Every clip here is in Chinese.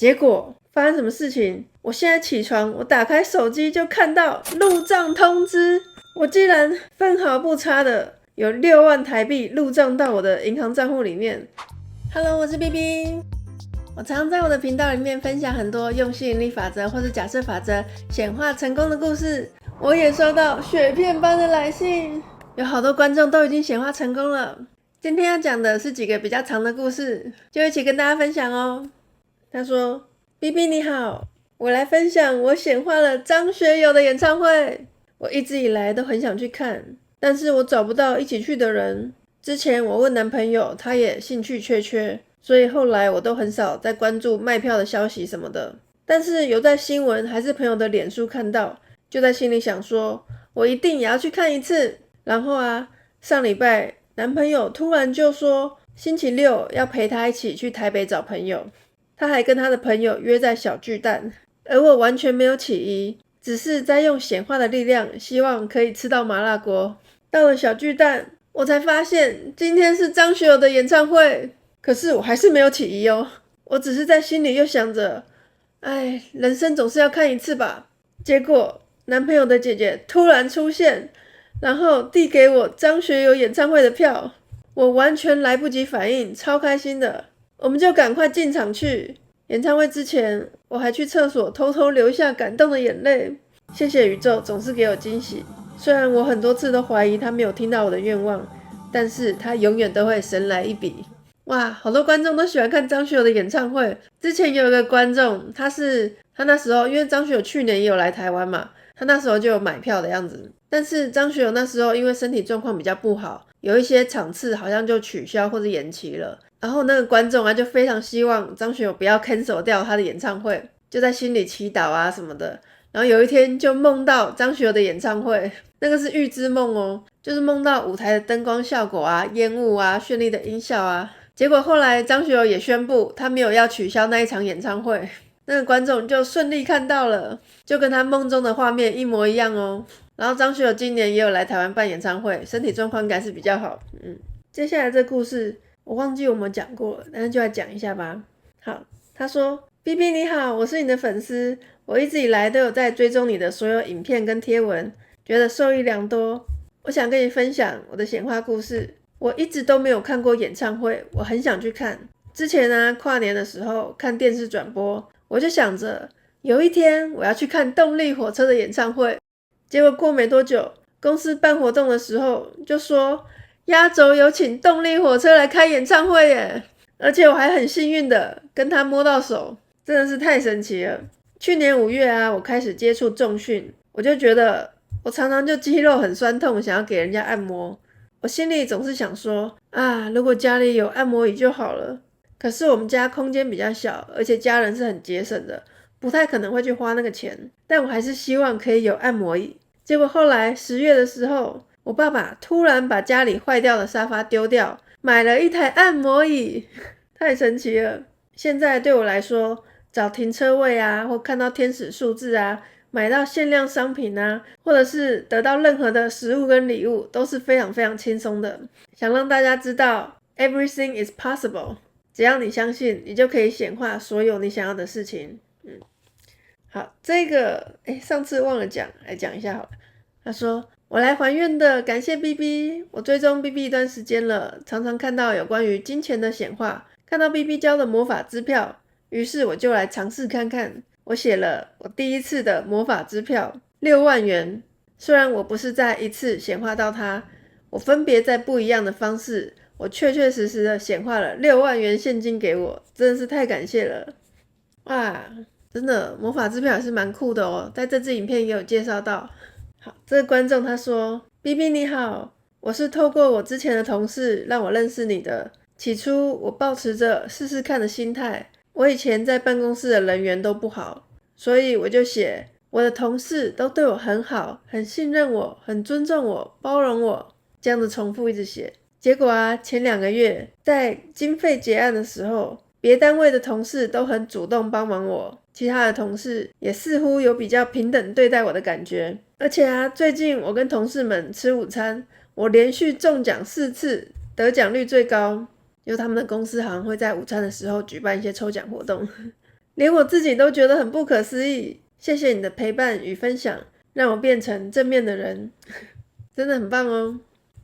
结果发生什么事情？我现在起床，我打开手机就看到入账通知，我竟然分毫不差的有6万台币入账到我的银行账户里面。Hello， 我是 BB。我常在我的频道里面分享很多用吸引力法则或是假设法则显化成功的故事。我也收到雪片般的来信，有好多观众都已经显化成功了。今天要讲的是几个比较长的故事，就一起跟大家分享哦。他说 ：“BB 你好，我来分享我显化了张学友的演唱会。我一直以来都很想去看，但是我找不到一起去的人。之前我问男朋友，他也兴趣缺缺，所以后来我都很少在关注卖票的消息什么的。但是有在新闻还是朋友的脸书看到，就在心里想说，我一定也要去看一次。然后上礼拜男朋友突然就说星期六要陪他一起去台北找朋友，他还跟他的朋友约在小巨蛋，而我完全没有起疑，只是在用显化的力量，希望可以吃到麻辣锅。到了小巨蛋，我才发现今天是张学友的演唱会，可是我还是没有起疑哦。我只是在心里又想着，人生总是要看一次吧。结果男朋友的姐姐突然出现，然后递给我张学友演唱会的票，我完全来不及反应，超开心的。我们就赶快进场去。演唱会之前，我还去厕所偷偷流下感动的眼泪。谢谢宇宙总是给我惊喜，虽然我很多次都怀疑他没有听到我的愿望，但是他永远都会神来一笔。哇，好多观众都喜欢看张学友的演唱会。之前有一个观众，他那时候因为张学友去年也有来台湾嘛，他那时候就有买票的样子。但是张学友那时候因为身体状况比较不好，有一些场次好像就取消或者延期了。然后那个观众就非常希望张学友不要 cancel 掉他的演唱会，就在心里祈祷什么的。然后有一天就梦到张学友的演唱会，那个是预知梦哦，就是梦到舞台的灯光效果烟雾绚丽的音效结果后来张学友也宣布他没有要取消那一场演唱会，那个观众就顺利看到了，就跟他梦中的画面一模一样哦。然后张学友今年也有来台湾办演唱会，身体状况应该是比较好。接下来这故事我忘记我们讲过了，但是就来讲一下吧。好，他说 BB 你好，我是你的粉丝，我一直以来都有在追踪你的所有影片跟贴文，觉得受益良多。我想跟你分享我的显化故事。我一直都没有看过演唱会，我很想去看。之前跨年的时候看电视转播，我就想着有一天我要去看动力火车的演唱会。结果过没多久，公司办活动的时候就说压轴有请动力火车来开演唱会耶，而且我还很幸运的跟他摸到手，真的是太神奇了。去年5月我开始接触重训，我就觉得我常常就肌肉很酸痛，想要给人家按摩。我心里总是想说如果家里有按摩椅就好了。可是我们家空间比较小，而且家人是很节省的，不太可能会去花那个钱，但我还是希望可以有按摩椅。结果后来10月的时候，我爸爸突然把家里坏掉的沙发丢掉，买了一台按摩椅，太神奇了。现在对我来说，找停车位或看到天使数字买到限量商品或者是得到任何的食物跟礼物，都是非常非常轻松的。想让大家知道 everything is possible， 只要你相信，你就可以显化所有你想要的事情。好，这个上次忘了讲，来讲一下好了。他说我来还愿的，感谢 BB， 我追踪 BB 一段时间了，常常看到有关于金钱的显化，看到 BB 教的魔法支票，于是我就来尝试看看。我写了我第一次的魔法支票6万元，虽然我不是在一次显化到它，我分别在不一样的方式，我确确实实的显化了6万元现金给我，真的是太感谢了。哇，真的魔法支票也是蛮酷的哦，在这支影片也有介绍到。好，这个观众他说 BB 你好，我是透过我之前的同事让我认识你的。起初我抱持着试试看的心态，我以前在办公室的人缘都不好，所以我就写我的同事都对我很好，很信任我，很尊重我，包容我，这样子重复一直写。结果前2个月在经费结案的时候，别单位的同事都很主动帮忙我，其他的同事也似乎有比较平等对待我的感觉。而且最近我跟同事们吃午餐，我连续中奖4次，得奖率最高。就他们的公司好像会在午餐的时候举办一些抽奖活动。连我自己都觉得很不可思议。谢谢你的陪伴与分享，让我变成正面的人，真的很棒哦。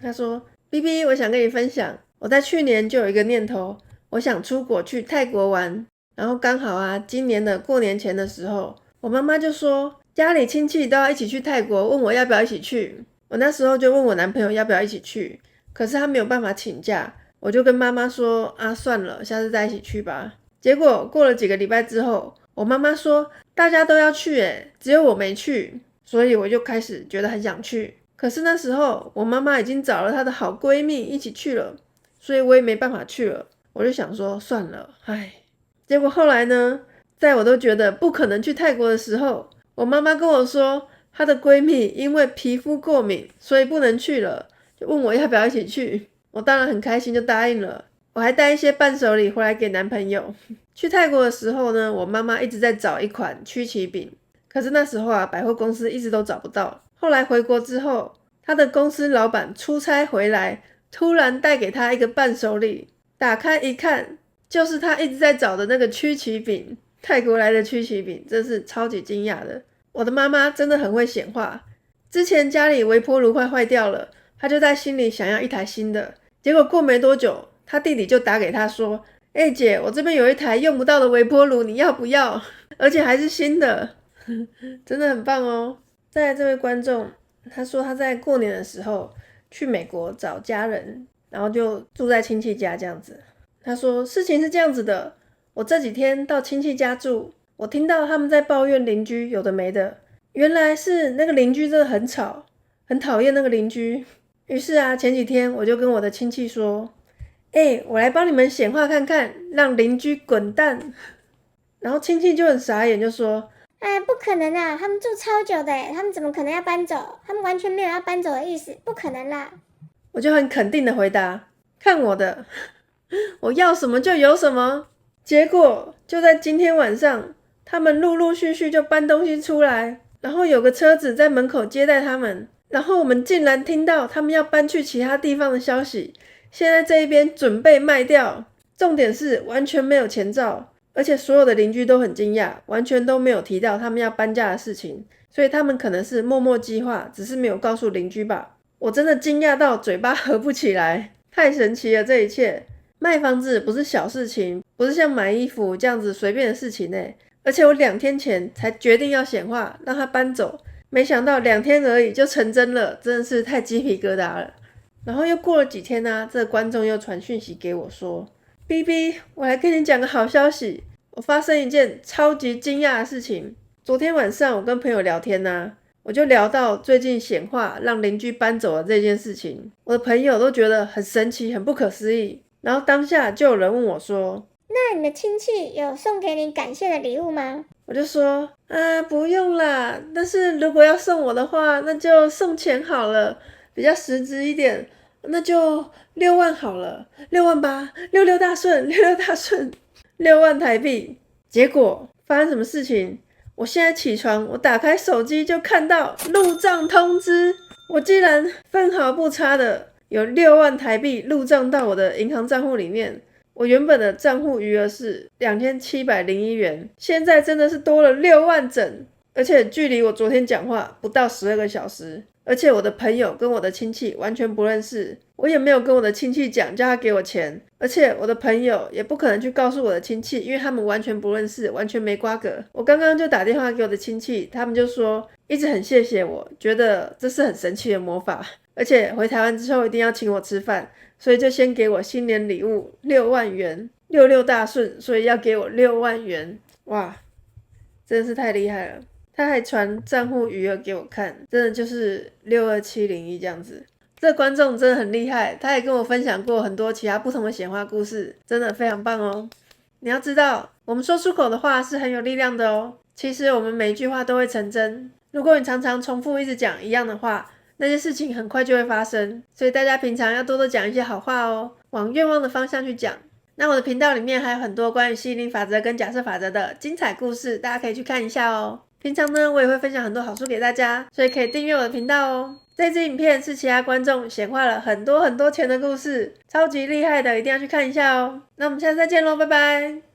他说 ：“BB， 我想跟你分享，我在去年就有一个念头，我想出国去泰国玩。然后刚好啊，今年的过年前的时候，我妈妈就说家里亲戚都要一起去泰国，问我要不要一起去。我那时候就问我男朋友要不要一起去，可是他没有办法请假，我就跟妈妈说啊，算了，下次再一起去吧。结果过了几个礼拜之后，我妈妈说大家都要去耶，只有我没去，所以我就开始觉得很想去。可是那时候我妈妈已经找了她的好闺蜜一起去了，所以我也没办法去了。我就想说算了，唉。结果后来呢，在我都觉得不可能去泰国的时候，我妈妈跟我说她的闺蜜因为皮肤过敏，所以不能去了，就问我要不要一起去。我当然很开心就答应了，我还带一些伴手礼回来给男朋友。去泰国的时候呢，我妈妈一直在找一款曲奇饼，可是那时候啊，百货公司一直都找不到。后来回国之后，她的公司老板出差回来，突然带给她一个伴手礼，打开一看，就是她一直在找的那个曲奇饼，泰国来的曲奇饼，真是超级惊讶的。我的妈妈真的很会显化，之前家里微波炉快坏掉了，她就在心里想要一台新的，结果过没多久，她弟弟就打给她说，姐，我这边有一台用不到的微波炉，你要不要？而且还是新的，真的很棒哦。再来这位观众，他说他在过年的时候去美国找家人，然后就住在亲戚家这样子。他说事情是这样子的，我这几天到亲戚家住，我听到他们在抱怨邻居有的没的，原来是那个邻居真的很吵，很讨厌那个邻居。于是啊，前几天我就跟我的亲戚说，我来帮你们显化看看，让邻居滚蛋。然后亲戚就很傻眼，就说不可能啦，他们住超久的他们怎么可能要搬走？他们完全没有要搬走的意思，不可能啦。我就很肯定的回答，看我的，我要什么就有什么。结果就在今天晚上，他们陆陆续续就搬东西出来，然后有个车子在门口接待他们，然后我们竟然听到他们要搬去其他地方的消息，现在这一边准备卖掉，重点是完全没有前兆，而且所有的邻居都很惊讶，完全都没有提到他们要搬家的事情，所以他们可能是默默计划，只是没有告诉邻居吧。我真的惊讶到嘴巴合不起来，太神奇了这一切。卖房子不是小事情，不是像买衣服这样子随便的事情而且我2天前才决定要显化让他搬走，没想到2天而已就成真了，真的是太鸡皮疙瘩了。然后又过了几天啊，这个观众又传讯息给我说， BB， 我来跟你讲个好消息，我发生一件超级惊讶的事情。昨天晚上我跟朋友聊天啊，我就聊到最近显化让邻居搬走了这件事情，我的朋友都觉得很神奇，很不可思议。然后当下就有人问我说，那你的亲戚有送给你感谢的礼物吗？我就说不用啦，但是如果要送我的话，那就送钱好了，比较实质一点，那就6万好了，6万8，六六大顺，六六大顺，6万台币。结果发生什么事情？我现在起床，我打开手机就看到入账通知，我竟然分毫不差的有6万台币入账到我的银行账户里面。我原本的账户余额是2701元，现在真的是多了6万整，而且距离我昨天讲话不到12个小时，而且我的朋友跟我的亲戚完全不认识，我也没有跟我的亲戚讲叫他给我钱，而且我的朋友也不可能去告诉我的亲戚，因为他们完全不认识，完全没瓜葛。我刚刚就打电话给我的亲戚，他们就说一直很谢谢我，觉得这是很神奇的魔法，而且回台湾之后一定要请我吃饭，所以就先给我新年礼物6万元，66大顺，所以要给我6万元。哇，真的是太厉害了。他还传账户余额给我看，真的就是62701这样子。这个观众真的很厉害，他也跟我分享过很多其他不同的显化故事，真的非常棒哦。你要知道，我们说出口的话是很有力量的哦。其实我们每一句话都会成真，如果你常常重复一直讲一样的话，那些事情很快就会发生，所以大家平常要多多讲一些好话哦，往愿望的方向去讲。那我的频道里面还有很多关于吸引力法则跟假设法则的精彩故事，大家可以去看一下哦。平常呢，我也会分享很多好书给大家，所以可以订阅我的频道哦。这支影片是其他观众显化了很多钱的故事，超级厉害的，一定要去看一下哦。那我们下次再见咯，拜拜。